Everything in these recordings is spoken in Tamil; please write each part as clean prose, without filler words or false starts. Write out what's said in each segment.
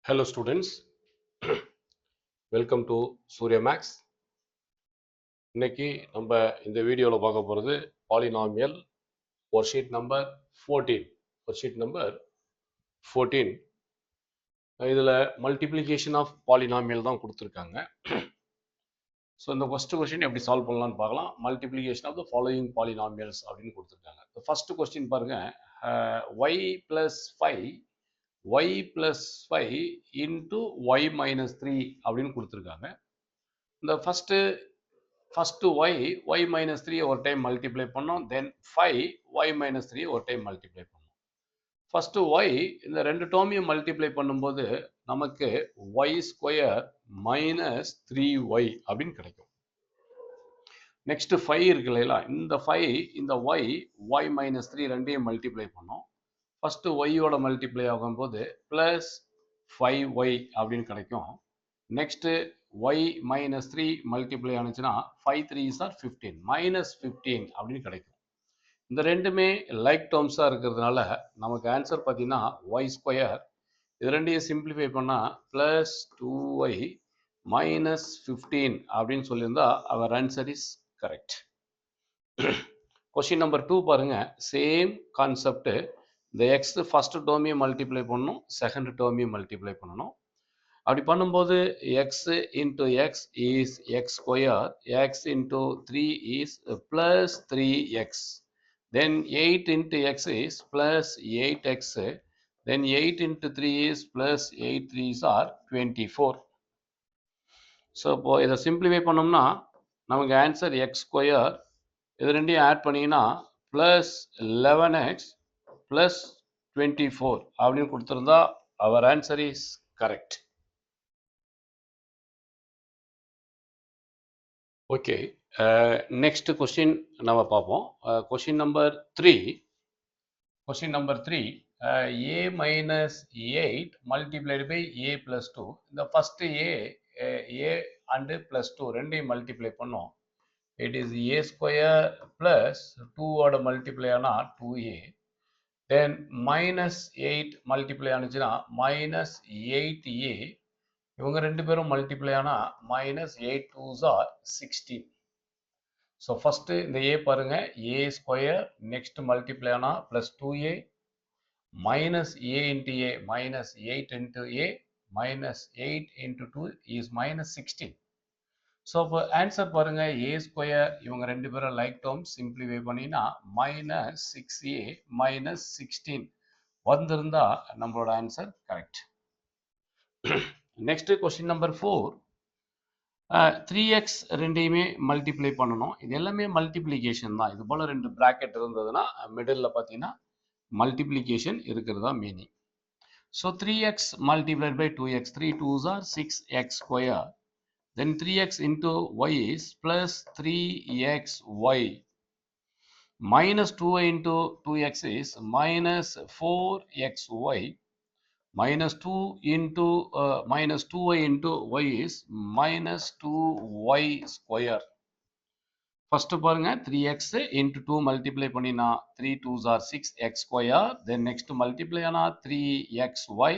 Hello students, welcome to Surya Max. இன்னைக்கு நம்ம இந்த வீடியோவில் பார்க்க போகிறது polynomial worksheet number 14. worksheet number 14. இதில் மல்டிப்ளிகேஷன் ஆஃப் பாலினாமியல் தான் கொடுத்துருக்காங்க. ஸோ இந்த ஃபர்ஸ்ட் கொஸ்டின் எப்படி சால்வ் பண்ணலாம்னு பார்க்கலாம். Multiplication of the following polynomials அப்படின்னு கொடுத்துருக்காங்க. ஃபர்ஸ்ட் கொஸ்டின் பாருங்க, y plus 5 y plus 5 into y minus 3 அப்படின்னு கொடுத்துருக்காங்க. இந்த first y minus 3 ஒரு டைம் மல்டிப்ளை பண்ணோம், தென் 5 y minus 3 ஒரு டைம் மல்டிப்ளை பண்ணோம். ஃபர்ஸ்ட் y இந்த ரெண்டு டேர்மையும் மல்டிப்ளை பண்ணும்போது நமக்கு y ஸ்கொயர் மைனஸ் 3y அப்படின்னு கிடைக்கும். நெக்ஸ்ட் 5 இருக்கு இல்லையா, இந்த 5 இந்த y மைனஸ் 3 ரெண்டையும் மல்டிப்ளை பண்ணோம். ஃபர்ஸ்ட் ஒய்யோட மல்டிப்ளை ஆகும்போது பிளஸ் 5y அப்படின்னு கிடைக்கும். நெக்ஸ்ட் y மைனஸ் 3 மல்டிப்ளை ஆனிச்சுன்னா 5 3s are 15 மைனஸ் 15 அப்படின்னு கிடைக்கும். இந்த ரெண்டுமே லைக் டேர்ம்ஸாக இருக்கிறதுனால நமக்கு ஆன்சர் பார்த்தீங்கன்னா y ஸ்கொயர், இது ரெண்டையும் சிம்பிளிஃபை பண்ணால் ப்ளஸ் 2y மைனஸ் 15 அப்படின்னு சொல்லியிருந்தா அவர் answer is correct. Question number 2 பாருங்க, சேம் கான்செப்ட். இந்த எக்ஸ் ஃபர்ஸ்ட் டேர்மையும் மல்டிப்ளை பண்ணணும், செகண்ட் டேர்மையும் மல்டிப்ளை பண்ணணும். அப்படி பண்ணும்போது x into x is x square, x into 3 is plus 3x, then 8 into x is plus 8x, then 8 into 3 is plus 8 3s are 24. So இப்போ இதை சிம்பிளிஃபை பண்ணோம்னா நமக்கு ஆன்சர் எக்ஸ் ஸ்கொயர், இது ரெண்டையும் ஆட் பண்ணிங்கன்னா பிளஸ் 11x பிளஸ் 24 அப்படின்னு கொடுத்துருந்தா அவர் answer is correct. Okay, next question நம்ம பார்ப்போம். Question number 3. Question number 3, a minus 8 multiplied by a plus 2. இந்த ஃபர்ஸ்ட் a அண்டு பிளஸ் 2 ரெண்டையும் மல்டிப்ளை பண்ணோம். It is a square plus 2ஓட மல்டிப்ளை ஆனால் 2a, தென் மைனஸ் 8 மல்டிப்ளை ஆனிச்சுன்னா மைனஸ் 8a, இவங்க ரெண்டு பேரும் மல்டிப்ளை ஆனால் minus 8 2s are 16. So first இந்த a பாருங்க, a ஸ்கொயர், நெக்ஸ்ட் மல்டிப்ளை ஆனால் plus 2a, minus a into a minus 8 into a minus 8 into 2 is minus 16. So இப்போ ஆன்சர் பாருங்க, a ஸ்கொயர், இவங்க ரெண்டு பேரும் லைக் டேர்ம், சிம்பிளிஃபை பண்ணினா மைனஸ் 6a மைனஸ் 16 வந்திருந்தா நம்மளோட answer correct. Next question number 4, 3x ரெண்டையுமே மல்டிப்ளை பண்ணணும். இது எல்லாமே மல்டிப்ளிகேஷன் தான். இது போல ரெண்டு பிராக்கெட் இருந்ததுன்னா மிடில் பார்த்தீங்கன்னா மல்டிப்ளிகேஷன் இருக்கிறதா meaning. So 3x multiplied by 2x, 3 2s are 6x square, then 3x into y is plus 3xy, minus 2y into 2x is minus 4xy, minus 2 into minus 2y into y is minus 2y square. First பாருங்க, 3x into 2 multiply பண்ணினா 3 2s are 6x square, then next multiply ஆனா 3xy,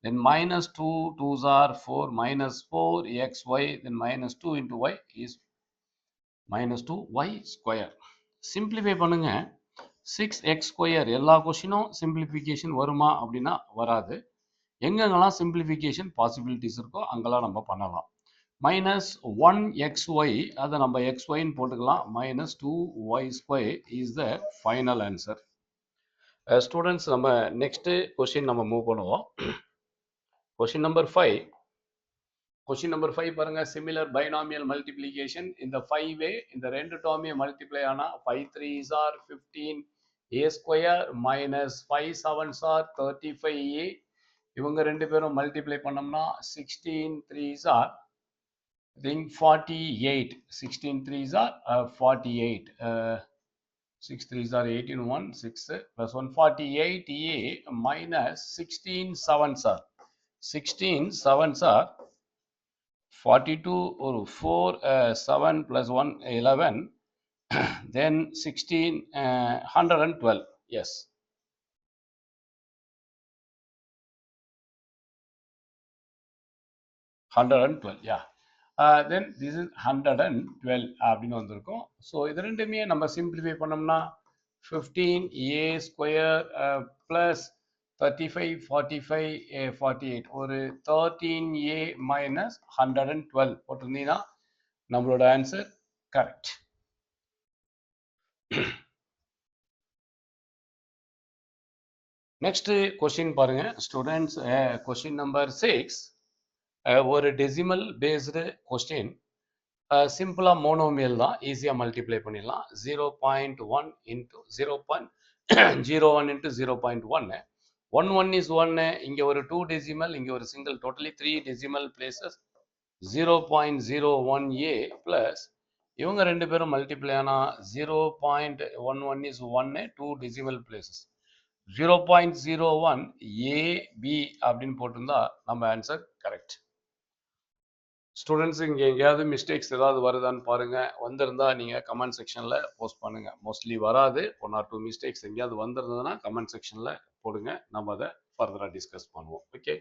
then minus 2 2s are 4 minus 4xy, then minus 2 into y is minus 2y square. Simplify பண்ணுங்க, 6x square எல்லா கொஸ்டினும் சிம்பிளிஃபிகேஷன் வருமா அப்படின்னா வராது. எங்கெங்கெல்லாம் சிம்பிளிஃபிகேஷன் பாசிபிலிட்டிஸ் இருக்கோ அங்கெல்லாம் நம்ம பண்ணலாம். மைனஸ் 1xy, அதை நம்ம xyன்னு போட்டுக்கலாம். Minus 2y square is the final answer. Students, நம்ம நெக்ஸ்ட் கொஸ்டின் நம்ம மூவ் பண்ணுவோம். Question number 5. கொஸ்டின் நம்பர் 5 பாருங்க, சிமிலர் பைனாமியல் மல்டிப்ளிகேஷன். இந்த 5a இந்த ரெண்டு டேர்மையும் மல்டிப்ளை ஆனா 5 3s are 15 a square minus 5 7s are 35a, இவங்க ரெண்டு பேரும் மல்டிப்ளை பண்ணோம்னா 16 3s are 48. 16 3s are 48. 6 3s are 18, 1 6 plus 1 48a minus 16 7s are 16 7s are 42 or 4 7 plus 1 11, then 16 112. Yes. 112, yeah. Then this is 112 அப்படின்னு வந்திருக்கும். ஸோ இது ரெண்டுமே நம்ம சிம்பிளிஃபை பண்ணோம்னா 15a ஸ்கொயர் ப்ளஸ் 35 45 48 ஒரு 13a மைனஸ் 112 போட்டிருந்தீங்கன்னா நம்மளோட ஆன்சர் கரெக்ட். நெக்ஸ்ட் கொஸ்டின் பாருங்க ஸ்டூடெண்ட்ஸ். கொஸ்டின் நம்பர் 6 ஒரு டெசிமல் பேஸ்டு கொஸ்டின். சிம்பிளாக மோனோமியல் தான், ஈஸியாக மல்டிப்ளை பண்ணிடலாம். 0.1 இன்ட்டு 0.01 இன்ட்டு 0.1. 1 is 1. இங்கே ஒரு 2 டெசிமல், இங்கே ஒரு single, totally 3 decimal places. 0.01a plus இவங்க ரெண்டு பேரும் மல்டிப்ளை ஆனால் 0.11 is 1, 2 டெசிமல் பிளேசஸ். 0.01 ab அப்படின்னு போட்டிருந்தா நம்ம ஆன்சர் கரெக்ட். ஸ்டூடெண்ட்ஸ் இங்கே எங்கேயாவது மிஸ்டேக்ஸ் ஏதாவது வருதான்னு பாருங்க. வந்திருந்தா நீங்கள் கமெண்ட் செக்ஷனில் போஸ்ட் பண்ணுங்க. மோஸ்ட்லி வராது. 1 or 2 மிஸ்டேக்ஸ் எங்கேயாவது வந்திருந்ததுன்னா கமெண்ட் செக்ஷனில் போடுங்க. நம்ம அதை ஃபர்தராக டிஸ்கஸ் பண்ணுவோம். ஓகே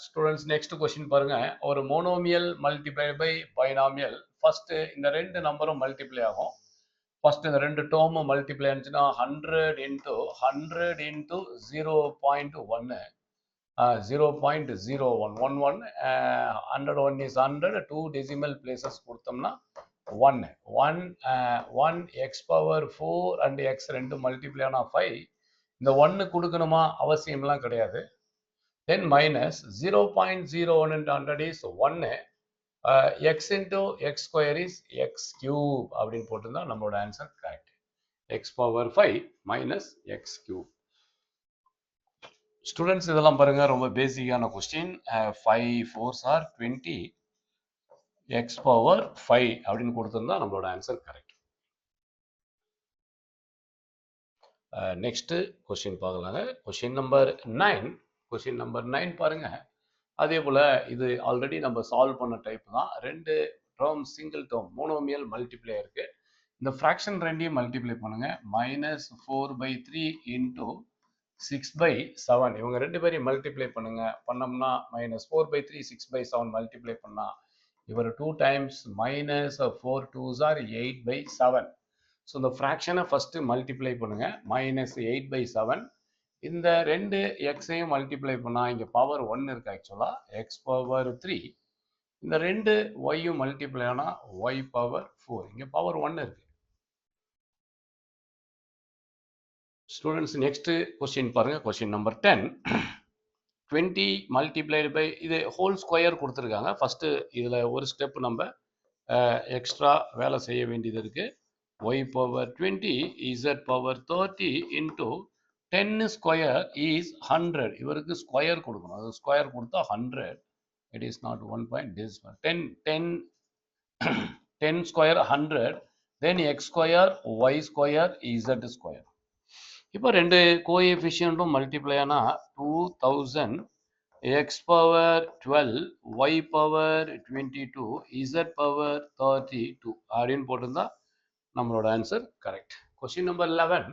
ஸ்டூடெண்ட்ஸ், நெக்ஸ்ட் கொஸ்டின் பாருங்க. ஒரு monomial multiply by binomial. First இந்த ரெண்டு நம்பரும் மல்டிப்ளை ஆகும். ஃபர்ஸ்ட் இந்த ரெண்டு டேர்மும் மல்டிப்ளை ஆச்சுன்னா 100 இன்ட்டு 0.1. 0.01 101 is 100, 2 decimal places கொடுத்தோம்னா 1 x power 4 and x ரெண்டு மல்டிப்ளை ஆனா 5. இந்த 1 கொடுக்கணுமா அவசியம்லாம் கிடையாது. then minus 0.01 into 100 is 1. x into x square is x cube அப்படின்னு போட்டுருந்தா நம்மளோட answer correct. x power 5 minus x cube. Students இதெல்லாம் பாருங்க, ரொம்ப பேசிக்கான question. 5 4s are 20, x power 5 அப்படின்னு கொடுத்திருந்தா நம்மளோட ஆன்சர் கரெக்ட். நெக்ஸ்ட் கொஸ்டின் பார்க்கலாங்க. Question number 9. கொஸ்டின் நம்பர் 9 பாருங்க. அதே போல இது ஆல்ரெடி நம்ம சால்வ் பண்ண டைப் தான். ரெண்டு term single term monomial multiply இருக்கு. இந்த ஃப்ராக்ஷன் ரெண்டையும் மல்டிப்ளை பண்ணுங்க. -4/3 இன்டூ 6/7. இவங்க ரெண்டு பேரையும் மல்டிப்ளை பண்ணுங்க. பண்ணோம்னா -4/3 6/7 மல்டிப்ளை பண்ணா இவர் 2 டைம்ஸ் -4 2s are 8/7. ஸோ இந்த ஃப்ராக்ஷனை ஃபர்ஸ்ட் மல்டிப்ளை பண்ணுங்க. -8/7. இந்த ரெண்டு எக்ஸையும் மல்டிப்ளை பண்ணா இங்க பவர் 1 இருக்கு. ஆக்சுவலா x பவர் 3. இந்த ரெண்டு ஒய்யும் மல்டிப்ளை ஆனா y பவர் 4. இங்க பவர் 1 இருக்கு. ஸ்டூடெண்ட்ஸ் நெக்ஸ்ட் கொஸ்டின் பாருங்க. Question number 10. 20 மல்டிப்ளைடு பை இது ஹோல் ஸ்கொயர் கொடுத்துருக்காங்க. ஃபர்ஸ்ட் இதுல ஒரு ஸ்டெப் நம்ம எக்ஸ்ட்ரா வேலை செய்ய வேண்டியது இருக்கு. y power 20 z power 30 into 10 square is 100. இவருக்கு ஸ்கொயர் கொடுக்கணும். அது ஸ்கொயர் கொடுத்தா 100. It is not 1 point this 10 square 100. Then x square y square z square. இப்போ ரெண்டு கோஎஃபிஷியன்ட்டும் மல்டிப்ளை ஆனா 2000 x power 12 y power 22 z power 32 அப்படின்னு போட்டிருந்தா நம்மளோட answer correct. Question number 11.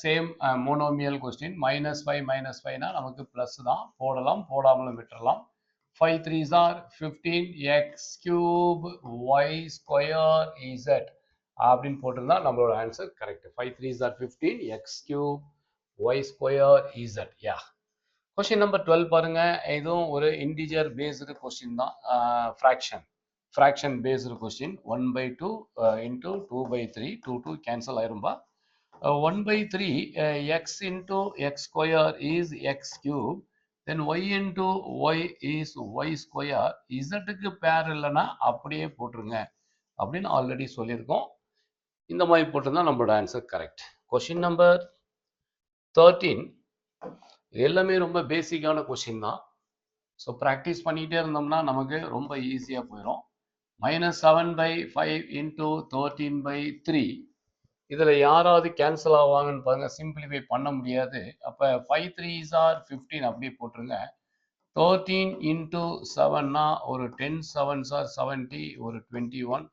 Same monomial question. -5 -5னா நமக்கு பிளஸ் தான், போடலாம், போடாமலும் விட்டுறலாம். 5 3s are 15 x cube y square z அப்படின்னு போட்டிருந்தா நம்மளோட answer correct. 5 3s are 15 x cube y square z. Yeah. Question number 12 பாருங்க. இதுவும் ஒரு இன்டிஜர் பேஸ்டு கொஸ்டின் தான். Fraction based question. 1/2 into 2/3. 2 cancel ஆயிரும்பா. 1/3 x into x square is x cube. Then y into y is y square. z-க்கு பேர் இல்லைன்னா அப்படியே போட்டுருங்க அப்படின்னு ஆல்ரெடி சொல்லியிருக்கோம். இந்த மாதிரி போட்டிருந்தா நம்மளோட ஆன்சர் கரெக்ட். Question number 13. எல்லாமே ரொம்ப பேசிக்கான கொஸ்டின் தான். ஸோ ப்ராக்டிஸ் பண்ணிகிட்டே இருந்தோம்னா நமக்கு ரொம்ப ஈஸியாக போயிடும். -7/5 இன்டூ 13/3. இதில் யாராவது கேன்சல் ஆவாங்கன்னு பாருங்க. சிம்பிளிஃபை பண்ண முடியாது. அப்போ 5 3s are 15 அப்படியே போட்டுருங்க. 13 இன்டூ 7னா ஒரு 10 7s are 70, ஒரு 21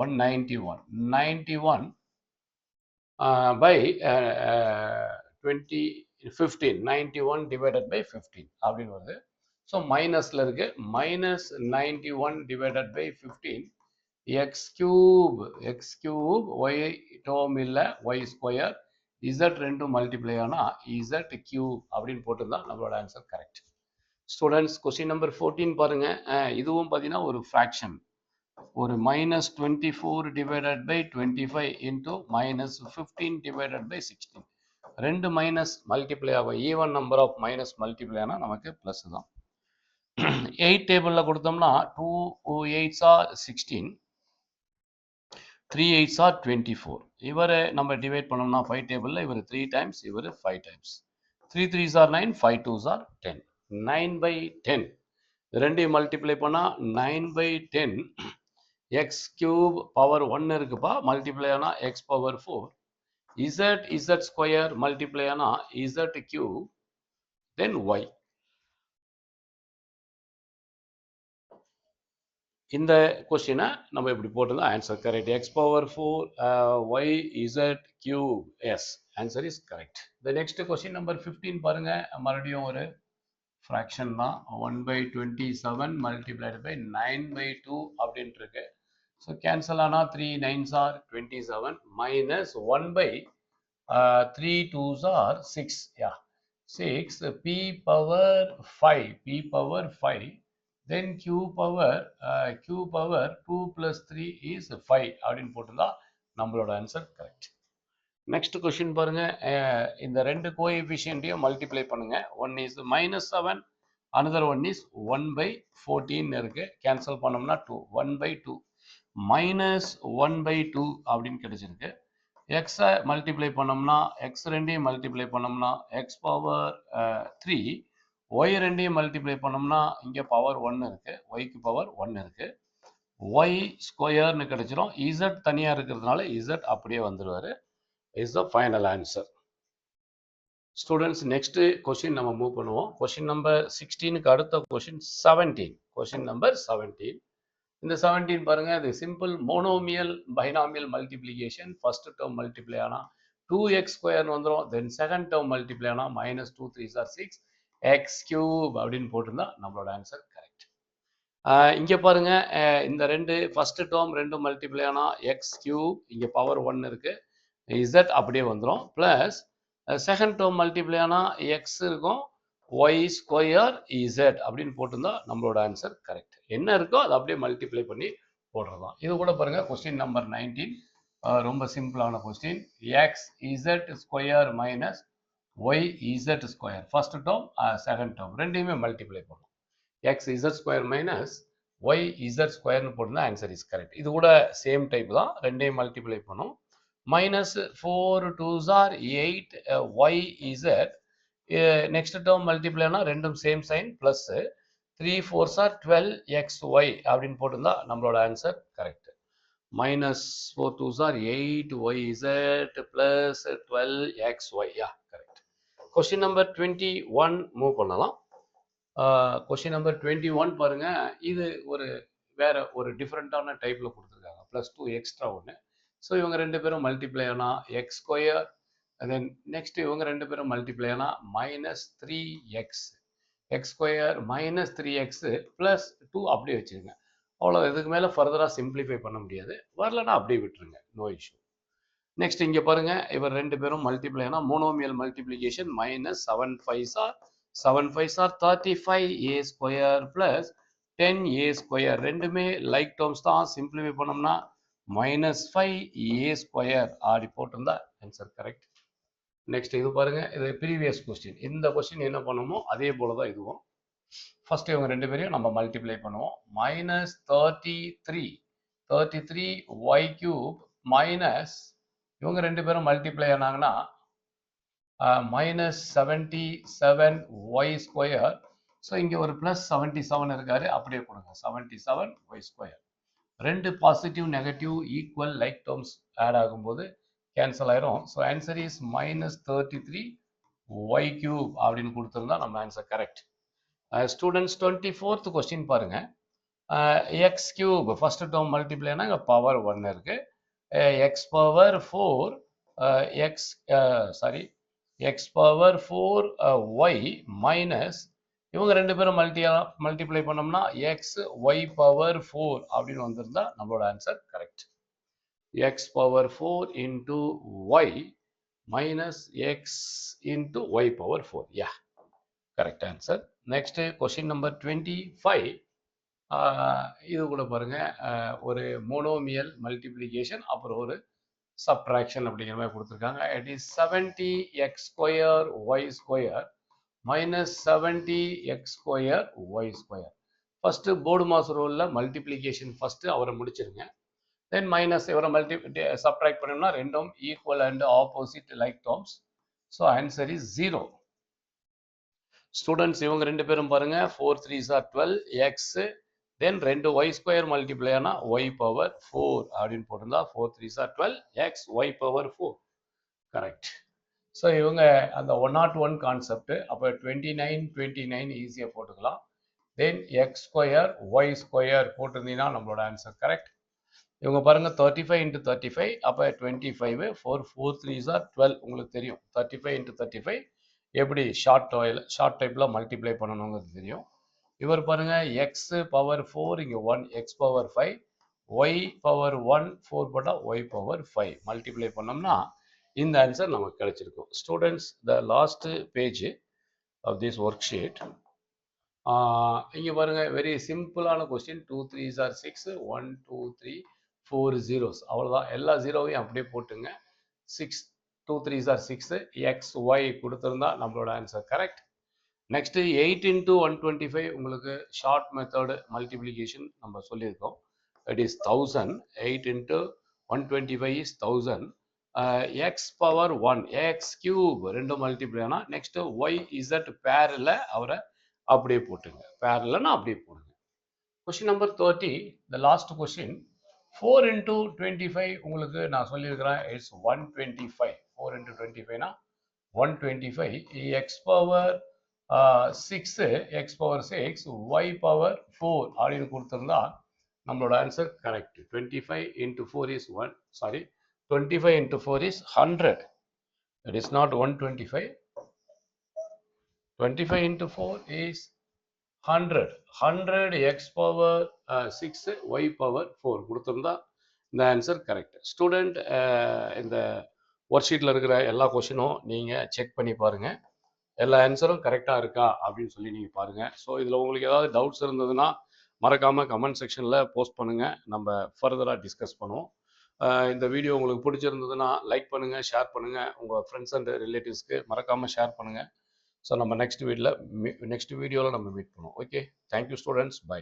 191. 91 by 15 91 divided by 15 அப்படின்னு வருது. ஸோ மைனஸில் இருக்கு -91 divided by 15 x cube y term இல்லை y ஸ்கொயர் z ரெண்டும் மல்டிப்ளை ஆனால் z cube அப்படின்னு போட்டுருந்தா நம்மளோட answer correct. Students question number 14 பாருங்க. இதுவும் பார்த்தீங்கன்னா ஒரு ஃப்ராக்ஷன். ஒரு -24 divided by 25 into -15 divided by 16. ரெண்டு மைனஸ் மல்டிப்ளை ஆகும். Even number of minus multiply ஆனால் நமக்கு ப்ளஸ் தான். 8 டேபிளில் கொடுத்தோம்னா 2 8s are 16, 3 8s are 24. இவரை நம்ம டிவைட் பண்ணோம்னா 5 டேபிளில் இவர் 3 டைம்ஸ், இவர் 5 times. 3 3s are 9, 5 2s are 10. 9/10 ரெண்டையும் மல்டிப்ளை பண்ணால் 9/10 எக்ஸ் கியூப் பவர் 1 இருக்குப்பா, மல்டிப்ளை ஆனால் X power 4. z square multiply ஆனால் z கியூப், தென் y. இந்த கொஸ்டினை நம்ம இப்படி போட்டுதான் answer correct. X power 4 y z cube, S answer is correct. The next question number 15 பாருங்க. மறுபடியும் ஒரு ஃப்ராக்ஷன் தான். 1/27 மல்டிப்ளைடு பை 9/2 அப்படின்ட்டு இருக்கு. ஸோ கேன்சல் ஆனால் 3 9s are 27 minus 1/3 2s are 6. Yeah, 6 p power 5 then q power 2 plus 3 is 5 அப்படின்னு போட்டுதான் நம்மளோட ஆன்சர் கரெக்ட். நெக்ஸ்ட் கொஸ்டின் பாருங்க. இந்த ரெண்டு கோஎஃபிஷியன்ட்டையும் மல்டிப்ளை பண்ணுங்க. One is -7, another one is 1/14 இருக்கு. கேன்சல் பண்ணோம்னா 2, 1/2 -1/2 அப்படின்னு கிடைச்சிருக்கு. எக்ஸை மல்டிப்ளை பண்ணோம்னா எக்ஸ் ரெண்டையும் மல்டிப்ளை பண்ணோம்னா எக்ஸ் பவர் 3, ஒய் ரெண்டையும் மல்டிப்ளை பண்ணோம்னா இங்கே பவர் 1 இருக்கு, ஒய்க்கு பவர் 1 இருக்கு. ஒய் ஸ்கொயர்னு கிடைச்சிரும். இசட் தனியாக இருக்கிறதுனால இசட் அப்படியே வந்துடுவார். is the final answer. Students, next question நம்ம மூவ் பண்ணுவோம். கொஸ்டின் நம்பர் 16க்கு அடுத்த கொஸ்டின் 17. Question number 17. இந்த 17 பாருங்க. இது simple monomial binomial multiplication. First term multiply ஆனா 2x ஸ்கொயர்னு வந்துடும். தென் செகண்ட் டேர்ம் மல்டிப்ளை ஆனா -2 3s are 6 x கியூப் அப்படின்னு போட்டிருந்தா நம்மளோட ஆன்சர் கரெக்ட். இங்க பாருங்க. இந்த ரெண்டு ஃபர்ஸ்ட் டேர்ம் ரெண்டும் மல்டிப்ளை ஆனா x கியூப், இங்க பவர் 1 இருக்கு, z அப்படியே வந்துடும். பிளஸ் செகண்ட் டேர்ம் மல்டிப்ளை ஆனால் எக்ஸ் இருக்கும், ஒய் ஸ்கொயர் z அப்படின்னு போட்டிருந்தா நம்மளோட ஆன்சர் கரெக்ட். என்ன இருக்கோ அதை அப்படியே மல்டிப்ளை பண்ணி போடுறதான். இது கூட பாருங்க. கொஸ்டின் நம்பர் 19 ரொம்ப சிம்பிளான question. X z square minus y z square, first term second term ரெண்டையுமே மல்டிப்ளை பண்ணும். X z square minus y z ஸ்கொயர்னு போட்டிருந்தா ஆன்சர் இஸ் கரெக்ட். இது கூட சேம் டைப் தான், ரெண்டையும் மல்டிப்ளை பண்ணும். -4 2s are 8 y z. Next term மல்டிப்ளைனா ரெண்டும் same sign, plus 3 4s are 12 xy அப்படின்னு போட்டிருந்தா நம்மளோட answer correct. -4 2s are 8 yz plus 12 xy. Yeah correct. Question number 21 move பண்ணலாம். கொஸ்டின் நம்பர் 21 பாருங்க. இது ஒரு வேற ஒரு டிஃப்ரெண்டான டைப்ல கொடுத்துருக்காங்க. +2 எக்ஸ்ட்ரா ஒன்று. ஸோ இவங்க ரெண்டு பேரும் மல்டிப்ளை ஆனால் எக்ஸ் ஸ்கொயர், தென் நெக்ஸ்ட் இவங்க ரெண்டு பேரும் மல்டிப்ளை ஆனால் -3x, எக்ஸ் ஸ்கொயர் -3x +2 அப்படியே வச்சுருங்க. அவ்வளோ, இதுக்கு மேலே ஃபர்தராக சிம்பிளிஃபை பண்ண முடியாது. வரலன்னா அப்படியே விட்டுருங்க, நோ இஷ்யூ. நெக்ஸ்ட் இங்கே பாருங்க. இவர் ரெண்டு பேரும் மல்டிப்ளை ஆனால் monomial multiplication. -7 5s are 35a square plus 10a square, ரெண்டுமே லைக் டேர்ம்ஸ் தான். சிம்பிளிஃபை பண்ணோம்னா -5a ஸ்கொயர் அப்படி போட்டிருந்தா ஆன்சர் கரெக்ட். நெக்ஸ்ட் இது பாருங்க. இது ப்ரீவியஸ் கொஸ்டின். இந்த கொஸ்டின் என்ன பண்ணுமோ அதே போல தான் இதுவும். ஃபர்ஸ்ட் இவங்க ரெண்டு பேரையும் நம்ம மல்டிப்ளை பண்ணுவோம். -33 y கியூப் மைனஸ் இவங்க ரெண்டு பேரும் மல்டிப்ளை ஆனாங்கன்னா -77 y ஸ்கொயர். ஸோ இங்கே ஒரு +77 இருக்காரு, அப்படியே கொடுங்க 77 y ஸ்கொயர். ரெண்டு positive negative equal like terms add ஆகும்போது கேன்சல் ஆயிரும். So answer is -33 y cube அப்படின்னு கொடுத்துருந்தா நம்ம answer correct. Students 24th question பாருங்க. எக்ஸ் கியூப் ஃபர்ஸ்ட் டேர்ம் மல்டிப்ளைனா இங்கே பவர் 1 இருக்கு. X power 4 x power 4 y minus இவங்க ரெண்டு பேரும் மல்டிப்ளை பண்ணோம்னா எக்ஸ் ஒய் பவர் 4 அப்படின்னு வந்திருந்தா நம்மளோட answer correct. X power 4 into y minus x into y power 4. Yeah, correct answer. Next question number 25. இது கூட பாருங்க, ஒரு மோனோமியல் மல்டிப்ளிகேஷன் அப்புறம் ஒரு சப்ட்ராக்ஷன் அப்படிங்கிற மாதிரி கொடுத்துருக்காங்க. It is 70x square y square minus 70x square y square. First BODMAS ரூல்ல மல்டிப்ளிகேஷன் ஃபர்ஸ்ட் அவரை முடிச்சிருங்க. தென் மைனஸ் இவரை சப்ட்ராக்ட் பண்ணோம்னா ரெண்டும் equal and opposite like terms. So answer is 0. Students இவங்க ரெண்டு பேரும் பாருங்க, 4 3s are 12x, தென் ரெண்டு y ஸ்கொயர் மல்டிப்ளை ஆனா y பவர் 4 அப்படின்னு போட்டிருந்தா 4 3s are 12x y power 4. Correct. So இவங்க அந்த 101 கான்செப்ட், அப்போ 29 ஈஸியாக போட்டுக்கலாம். தென் எக்ஸ் ஸ்கொயர் ஒய் ஸ்கொயர் போட்டிருந்தீங்கன்னா நம்மளோட ஆன்சர் கரெக்ட். இவங்க பாருங்க 35 into 35, அப்போ 25, 4 4 3s are 12. உங்களுக்கு தெரியும் 35 into 35 எப்படி ஷார்ட் டைப்பில் மல்டிப்ளை பண்ணணுங்கிறது தெரியும். இவர் பாருங்க எக்ஸ் பவர் 4, இங்கே 1, எக்ஸ் பவர் 5, ஒய் பவர் 1, 4 போட்டால் ஒய் பவர் 5 மல்டிப்ளை பண்ணோம்னா இந்த ஆன்சர் நமக்கு கிடைச்சிருக்கும். Students, the last page of this worksheet. இங்கே பாருங்க, வெரி சிம்பிளான கொஸ்டின். 2 3s are 6, 1 2 3 4 zeros. அவ்வளோதான், எல்லா ஜீரோவையும் அப்படியே போட்டுங்க. 6 2 3s are 6, எக்ஸ் ஒய் கொடுத்துருந்தா நம்மளோட ஆன்சர் கரெக்ட். நெக்ஸ்ட் 8 into 125 உங்களுக்கு ஷார்ட் மெத்தட் மல்டிப்ளிகேஷன் நம்ம சொல்லியிருக்கோம். It is 1000. 8 into 125 is 1000. X power 1, x cube ரெண்டும் மல்டிப்ளை ஆனால் நெக்ஸ்ட் ஒய் இசட் பேரில் அவரை அப்படியே போட்டுங்க. பேரலன்னா அப்படியே போடுங்க. Question number 30, the last question. 4 into 25 உங்களுக்கு நான் சொல்லியிருக்கிறேன் இட்ஸ் 125. 4 into 25னா 125. X power 6, x power 6, y power 4 அப்படின்னு கொடுத்துருந்தா நம்மளோட answer correct. 25 into 4 is 1, sorry, 25 into 4 is 100. It is not 125. 25 into 4 is 100. 100 x power 6, y power 4 கொடுத்திருந்தா இந்த ஆன்சர் கரெக்ட். ஸ்டூடெண்ட், இந்த ஒர்க் ஷீட்டில் இருக்கிற எல்லா கொஷினும் நீங்கள் செக் பண்ணி பாருங்கள். எல்லா ஆன்சரும் கரெக்டாக இருக்கா அப்படின்னு சொல்லி நீங்கள் பாருங்கள். ஸோ இதில் உங்களுக்கு ஏதாவது டவுட்ஸ் இருந்ததுன்னா மறக்காமல் கமெண்ட் செக்ஷனில் போஸ்ட் பண்ணுங்கள். நம்ம ஃபர்தராக டிஸ்கஸ் பண்ணுவோம். இந்த வீடியோ உங்களுக்கு பிடிச்சிருந்ததுன்னா லைக் பண்ணுங்கள், ஷேர் பண்ணுங்கள், உங்கள் ஃப்ரெண்ட்ஸ் அண்ட் ரிலேட்டிவ்ஸ்க்கு மறக்காமல் ஷேர் பண்ணுங்கள். ஸோ நம்ம நெக்ஸ்ட் வீடியோவில் நம்ம மீட் பண்ணுவோம். Okay, thank you students, by.